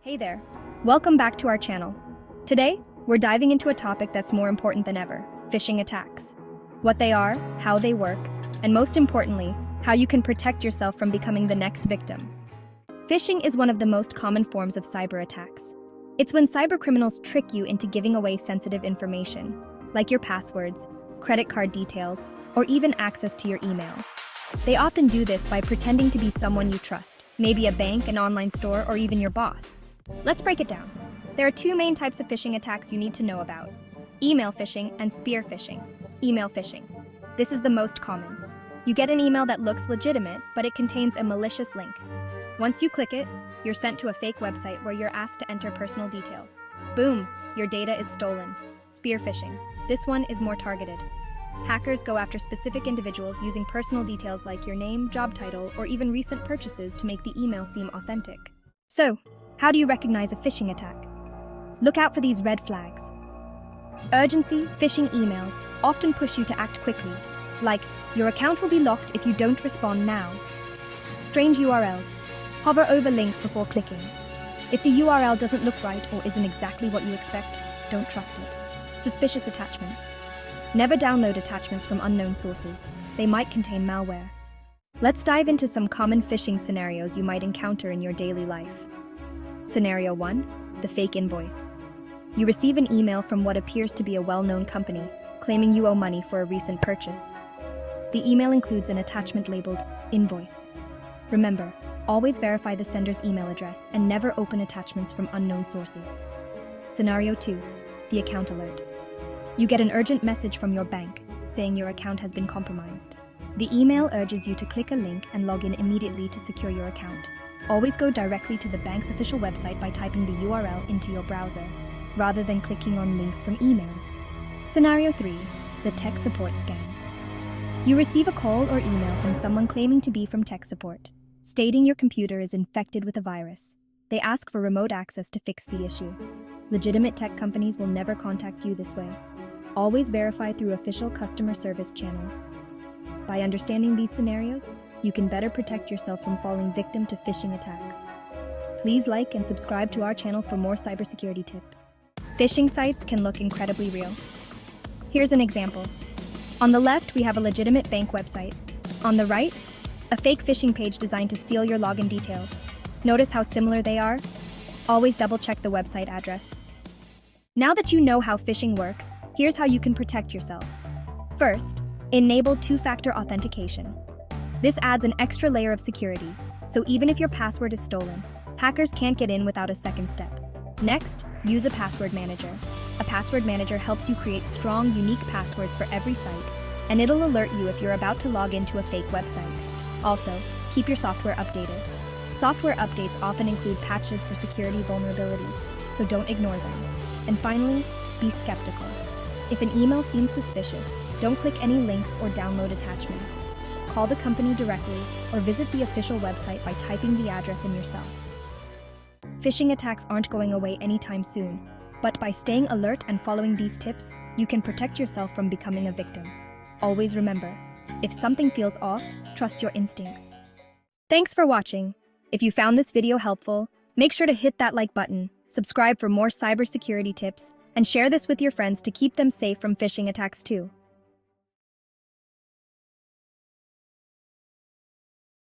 Hey there, welcome back to our channel. Today, we're diving into a topic that's more important than ever, phishing attacks. What they are, how they work, and most importantly, how you can protect yourself from becoming the next victim. Phishing is one of the most common forms of cyber attacks. It's when cybercriminals trick you into giving away sensitive information, like your passwords, credit card details, or even access to your email. They often do this by pretending to be someone you trust, maybe a bank, an online store, or even your boss. Let's break it down. There are two main types of phishing attacks you need to know about: email phishing and spear phishing. Email phishing. This is the most common. You get an email that looks legitimate, but it contains a malicious link. Once you click it, you're sent to a fake website where you're asked to enter personal details. Boom, your data is stolen. Spear phishing. This one is more targeted. Hackers go after specific individuals using personal details like your name, job title, or even recent purchases to make the email seem authentic. So, how do you recognize a phishing attack? Look out for these red flags. Urgency. Phishing emails often push you to act quickly, like, your account will be locked if you don't respond now. Strange URLs. Hover over links before clicking. If the URL doesn't look right or isn't exactly what you expect, don't trust it. Suspicious attachments. Never download attachments from unknown sources. They might contain malware. Let's dive into some common phishing scenarios you might encounter in your daily life. Scenario 1. The fake invoice. You receive an email from what appears to be a well-known company, claiming you owe money for a recent purchase. The email includes an attachment labeled invoice. Remember, always verify the sender's email address and never open attachments from unknown sources. Scenario 2. The account alert. You get an urgent message from your bank saying your account has been compromised. The email urges you to click a link and log in immediately to secure your account. Always go directly to the bank's official website by typing the URL into your browser, rather than clicking on links from emails. Scenario 3. The tech support scam. You receive a call or email from someone claiming to be from tech support, stating your computer is infected with a virus. They ask for remote access to fix the issue. Legitimate tech companies will never contact you this way. Always verify through official customer service channels. By understanding these scenarios, you can better protect yourself from falling victim to phishing attacks. Please like and subscribe to our channel for more cybersecurity tips. Phishing sites can look incredibly real. Here's an example. On the left, we have a legitimate bank website. On the right, a fake phishing page designed to steal your login details. Notice how similar they are? Always double-check the website address. Now that you know how phishing works, here's how you can protect yourself. First, enable two-factor authentication. This adds an extra layer of security, so even if your password is stolen, hackers can't get in without a second step. Next, use a password manager. A password manager helps you create strong, unique passwords for every site, and it'll alert you if you're about to log into a fake website. Also, keep your software updated. Software updates often include patches for security vulnerabilities, so don't ignore them. And finally, be skeptical. If an email seems suspicious, don't click any links or download attachments. Call the company directly or visit the official website by typing the address in yourself. Phishing attacks aren't going away anytime soon, but by staying alert and following these tips, you can protect yourself from becoming a victim. Always remember, if something feels off, trust your instincts. Thanks for watching. If you found this video helpful, make sure to hit that like button, subscribe for more cybersecurity tips, and share this with your friends to keep them safe from phishing attacks too.